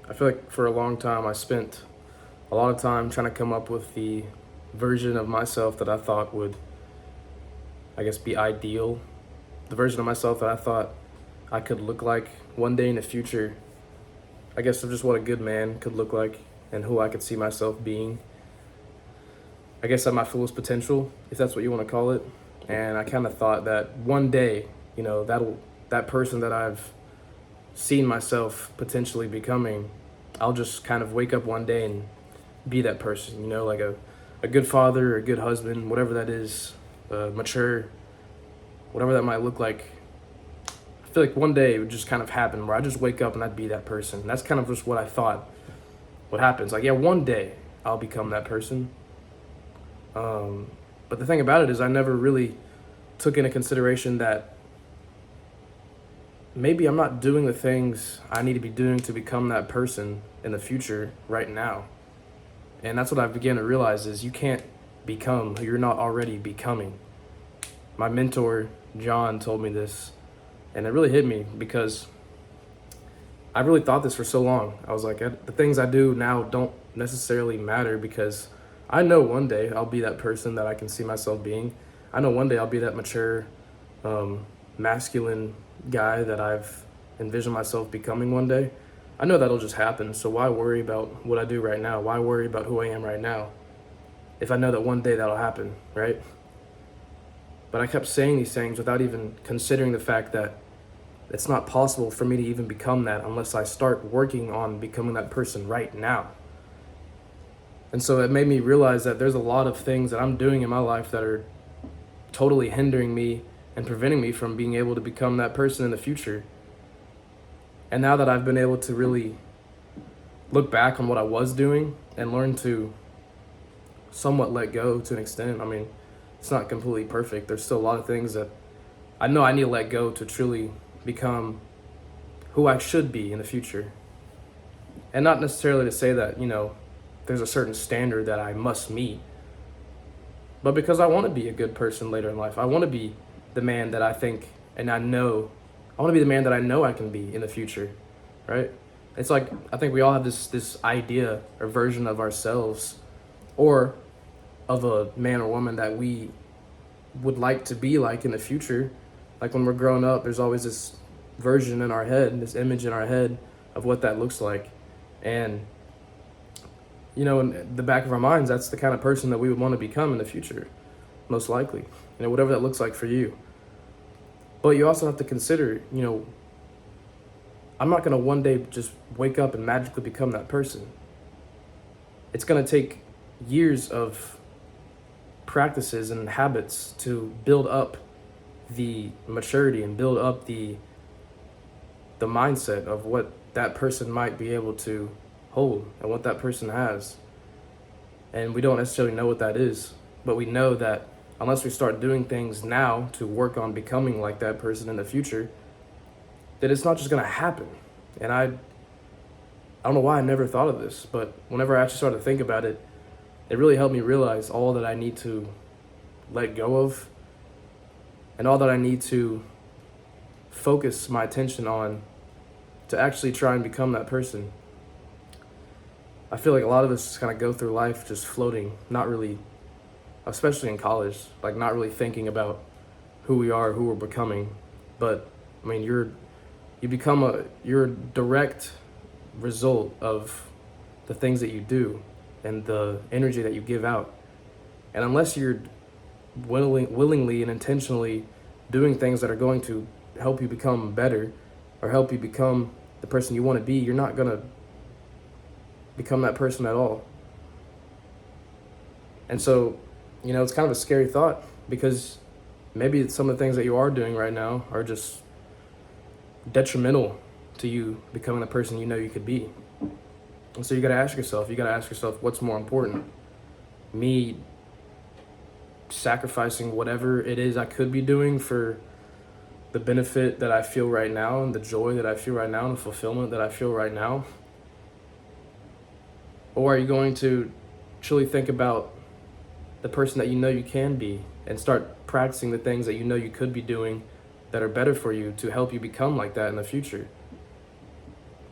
I feel like for a long time I spent a lot of time trying to come up with the version of myself that I thought would, I guess, be ideal. The version of myself that I thought I could look like one day in the future. I guess of just what a good man could look like and who I could see myself being. I guess at my fullest potential, if that's what you want to call it. And I kind of thought that one day, that person that I've seen myself potentially becoming, I'll just kind of wake up one day and be that person, like a good father, a good husband, whatever that is, mature, whatever that might look like. I feel like one day it would just kind of happen where I just wake up and I'd be that person. And that's kind of just what I thought what happens. Like, yeah, one day I'll become that person. But the thing about it is I never really took into consideration that maybe I'm not doing the things I need to be doing to become that person in the future right now. And that's what I began to realize is you can't become who you're not already becoming. My mentor, John, told me this, and it really hit me because I really thought this for so long. I was like, the things I do now don't necessarily matter because I know one day I'll be that person that I can see myself being. I know one day I'll be that mature, masculine guy that I've envisioned myself becoming one day. I know that'll just happen, so why worry about what I do right now? Why worry about who I am right now if I know that one day that'll happen, right? But I kept saying these things without even considering the fact that it's not possible for me to even become that unless I start working on becoming that person right now. And so it made me realize that there's a lot of things that I'm doing in my life that are totally hindering me and preventing me from being able to become that person in the future. And now that I've been able to really look back on what I was doing and learn to somewhat let go to an extent, I mean, it's not completely perfect. There's still a lot of things that I know I need to let go to truly become who I should be in the future. And not necessarily to say that, there's a certain standard that I must meet, but because I want to be a good person later in life. I want to be the man that I think and I know. I want to be the man that I know I can be in the future, right? It's like I think we all have this idea or version of ourselves or of a man or woman that we would like to be like in the future. Like when we're growing up, there's always this version in our head, this image in our head of what that looks like. And in the back of our minds, that's the kind of person that we would want to become in the future, most likely, whatever that looks like for you. But you also have to consider, I'm not going to one day just wake up and magically become that person. It's going to take years of practices and habits to build up the maturity and build up the mindset of what that person might be able to hold and what that person has. And we don't necessarily know what that is, but we know that unless we start doing things now to work on becoming like that person in the future, that it's not just going to happen. And I don't know why I never thought of this, but whenever I actually started to think about it, it really helped me realize all that I need to let go of and all that I need to focus my attention on to actually try and become that person. I feel like a lot of us kind of go through life just floating, not really, especially in college, like not really thinking about who we are, who we're becoming. But I mean, you're a direct result of the things that you do and the energy that you give out. And unless you're willingly and intentionally doing things that are going to help you become better or help you become the person you want to be, you're not going to become that person at all. And so, it's kind of a scary thought because maybe some of the things that you are doing right now are just detrimental to you becoming the person you could be. And so you got to ask yourself, what's more important? Me sacrificing whatever it is I could be doing for the benefit that I feel right now and the joy that I feel right now and the fulfillment that I feel right now? Or are you going to truly think about the person that you can be and start practicing the things that you could be doing that are better for you to help you become like that in the future?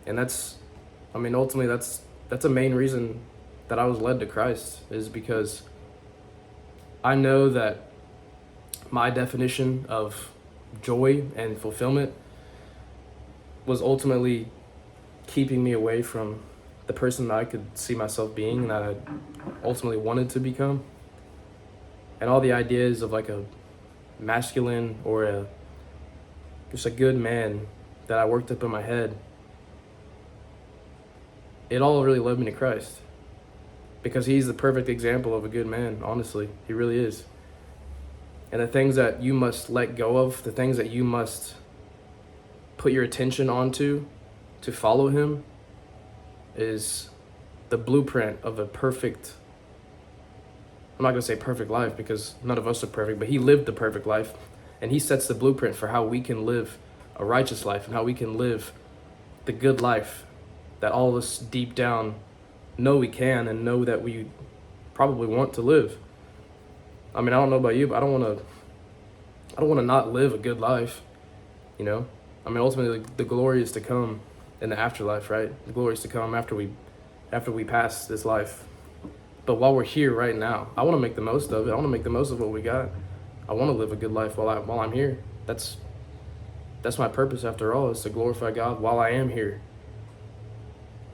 And that's I mean, ultimately, that's a main reason that I was led to Christ, is because I know that my definition of joy and fulfillment was ultimately keeping me away from the person that I could see myself being and that I ultimately wanted to become. And all the ideas of like a masculine or just a good man that I worked up in my head, it all really led me to Christ. Because he's the perfect example of a good man, honestly. He really is. And the things that you must let go of, the things that you must put your attention onto to follow him, is the blueprint of a perfect, I'm not going to say perfect life because none of us are perfect, but he lived the perfect life. And he sets the blueprint for how we can live a righteous life and how we can live the good life that all of us deep down know we can and know that we probably want to live. I mean, I don't know about you, but I don't want to not live a good life, you know? I mean, ultimately, the glory is to come in the afterlife, right? The glory is to come after we pass this life. But while we're here right now, I want to make the most of it. I want to make the most of what we got. I want to live a good life while I'm here. That's my purpose after all, is to glorify God while I am here.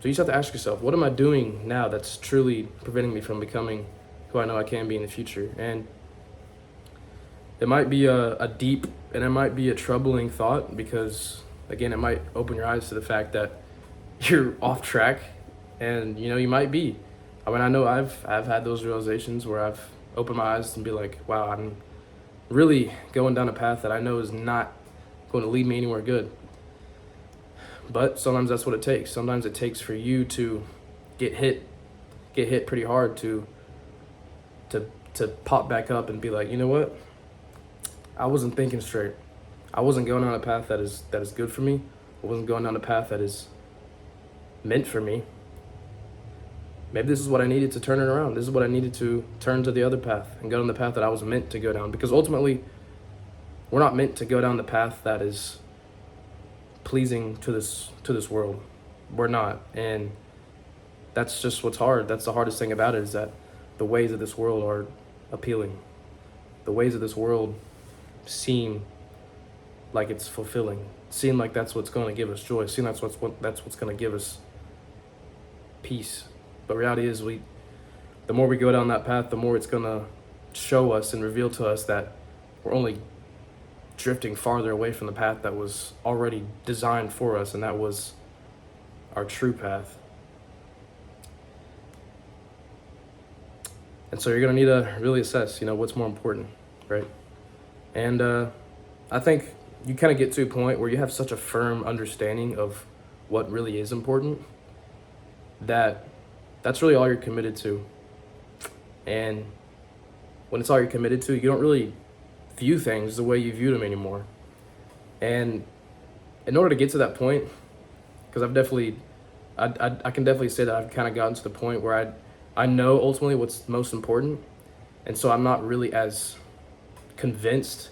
So you just have to ask yourself, what am I doing now that's truly preventing me from becoming who I know I can be in the future? And it might be a deep and it might be a troubling thought because, again, it might open your eyes to the fact that you're off track, and you might be. I mean, I know I've had those realizations where I've opened my eyes and be like, wow, I'm really going down a path that I know is not going to lead me anywhere good. But sometimes that's what it takes. Sometimes it takes for you to get hit pretty hard to pop back up and be like, you know what? I wasn't thinking straight. I wasn't going down a path that is good for me. I wasn't going down a path that is meant for me. Maybe this is what I needed to turn it around. This is what I needed to turn to the other path and go down the path that I was meant to go down. Because ultimately, we're not meant to go down the path that is pleasing to this world. We're not. And that's just what's hard. That's the hardest thing about it, is that the ways of this world are appealing. The ways of this world seem like it's fulfilling. Seem like that's what's going to give us joy. Seem that's what's going to give us peace. But reality is, the more we go down that path, the more it's going to show us and reveal to us that we're only drifting farther away from the path that was already designed for us, and that was our true path. And so you're going to need to really assess, what's more important, right? And I think you kind of get to a point where you have such a firm understanding of what really is important that that's really all you're committed to. And when it's all you're committed to, you don't really view things the way you view them anymore. And in order to get to that point, because I can definitely say that I've kind of gotten to the point where I know ultimately what's most important, and so I'm not really as convinced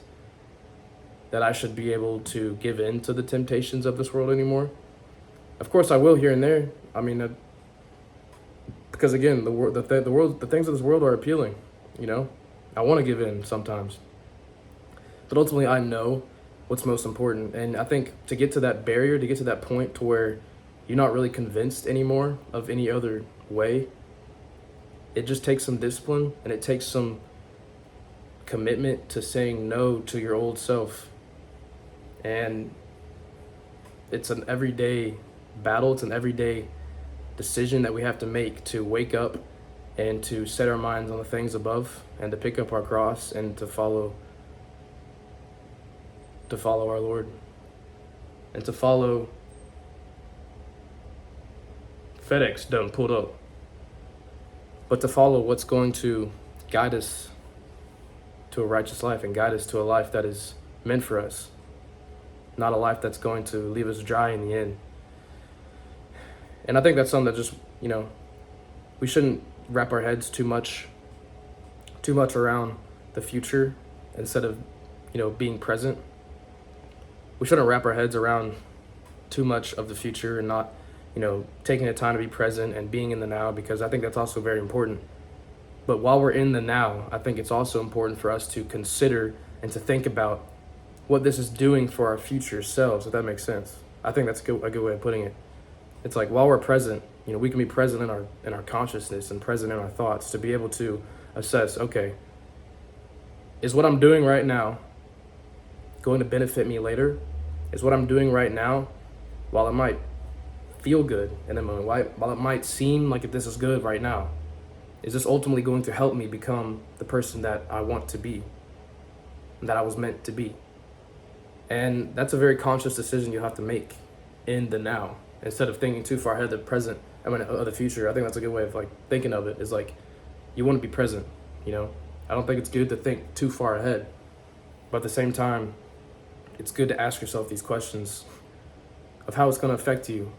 that I should be able to give in to the temptations of this world anymore. Of course, I will here and there. I mean, because again, the things of this world are appealing. I want to give in sometimes. But ultimately, I know what's most important. And I think to get to that barrier, to get to that point to where you're not really convinced anymore of any other way, it just takes some discipline and it takes some commitment to saying no to your old self. And it's an everyday battle. It's an everyday decision that we have to make to wake up and to set our minds on the things above and to pick up our cross and to follow our Lord, and to follow FedEx done pulled up, but to follow what's going to guide us to a righteous life and guide us to a life that is meant for us, not a life that's going to leave us dry in the end. And I think that's something that just, we shouldn't wrap our heads too much around the future instead of, being present. We shouldn't wrap our heads around too much of the future and not taking the time to be present and being in the now, because I think that's also very important. But while we're in the now, I think it's also important for us to consider and to think about what this is doing for our future selves, if that makes sense. I think that's a good way of putting it. It's like while we're present, we can be present in our consciousness and present in our thoughts to be able to assess, okay, is what I'm doing right now going to benefit me later? Is what I'm doing right now, while it might feel good in the moment, while it might seem like if this is good right now, is this ultimately going to help me become the person that I want to be, that I was meant to be? And that's a very conscious decision you have to make in the now, instead of thinking too far ahead of the present, of the future. I think that's a good way of thinking of it, is you want to be present, I don't think it's good to think too far ahead, but at the same time, it's good to ask yourself these questions of how it's going to affect you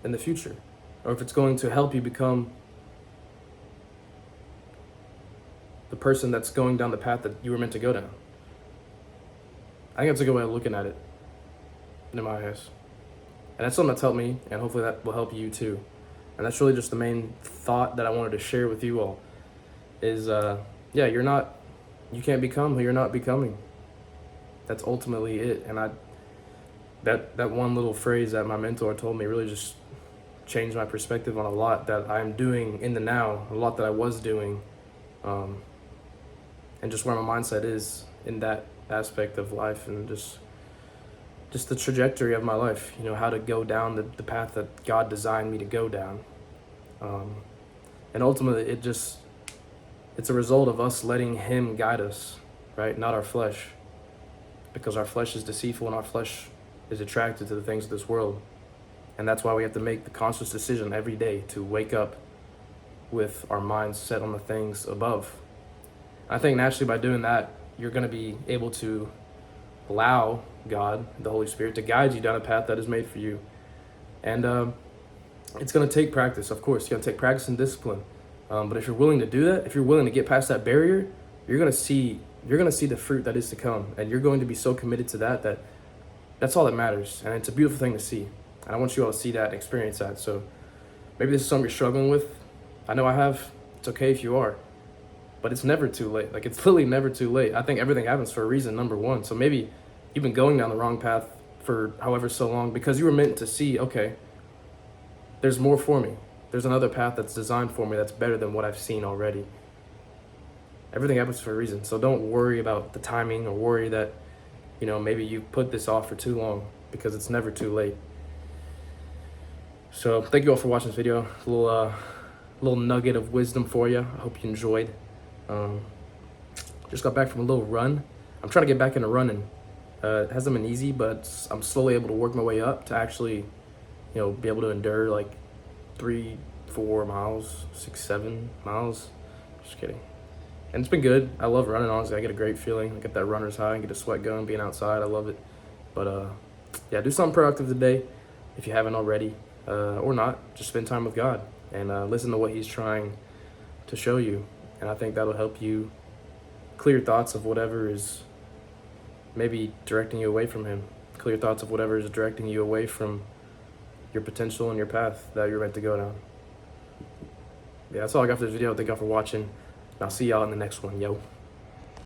in the future, or if it's going to help you become the person that's going down the path that you were meant to go down. I think that's a good way of looking at it, in my eyes. And that's something that's helped me, and hopefully that will help you too. And that's really just the main thought that I wanted to share with you all, is you can't become who you're not becoming. That's ultimately it. And that one little phrase that my mentor told me really just changed my perspective on a lot that I'm doing in the now, a lot that I was doing, and just where my mindset is in that aspect of life, and just the trajectory of my life, how to go down the path that God designed me to go down. And ultimately it's a result of us letting Him guide us, right? Not our flesh, because our flesh is deceitful and our flesh is attracted to the things of this world. And that's why we have to make the conscious decision every day to wake up with our minds set on the things above. I think naturally by doing that, you're going to be able to allow God, the Holy Spirit, to guide you down a path that is made for you. And it's going to take practice, of course. It's going to take practice and discipline. But if you're willing to do that, if you're willing to get past that barrier, you're going to see the fruit that is to come. And you're going to be so committed to that that's all that matters. And it's a beautiful thing to see. And I want you all to see that and experience that. So maybe this is something you're struggling with. I know I have. It's okay if you are. But it's never too late. It's literally never too late. I think everything happens for a reason, number one. So maybe you've been going down the wrong path for however so long because you were meant to see, okay, there's more for me. There's another path that's designed for me that's better than what I've seen already. Everything happens for a reason. So don't worry about the timing, or worry that, maybe you put this off for too long, because it's never too late. So thank you all for watching this video. A little nugget of wisdom for you. I hope you enjoyed. Just got back from a little run. I'm trying to get back into running. It hasn't been easy, but I'm slowly able to work my way up to actually, be able to endure 3, 4 miles, 6, 7 miles. Just kidding. And it's been good. I love running, honestly. I get a great feeling. I get that runner's high and get the sweat going, being outside. I love it. But yeah, do something productive today if you haven't already, or not. Just spend time with God and listen to what He's trying to show you. And I think that'll help you clear thoughts of whatever is maybe directing you away from Him. Clear thoughts of whatever is directing you away from your potential and your path that you're meant to go down. Yeah, that's all I got for this video. Thank y'all for watching. And I'll see y'all in the next one. Yo.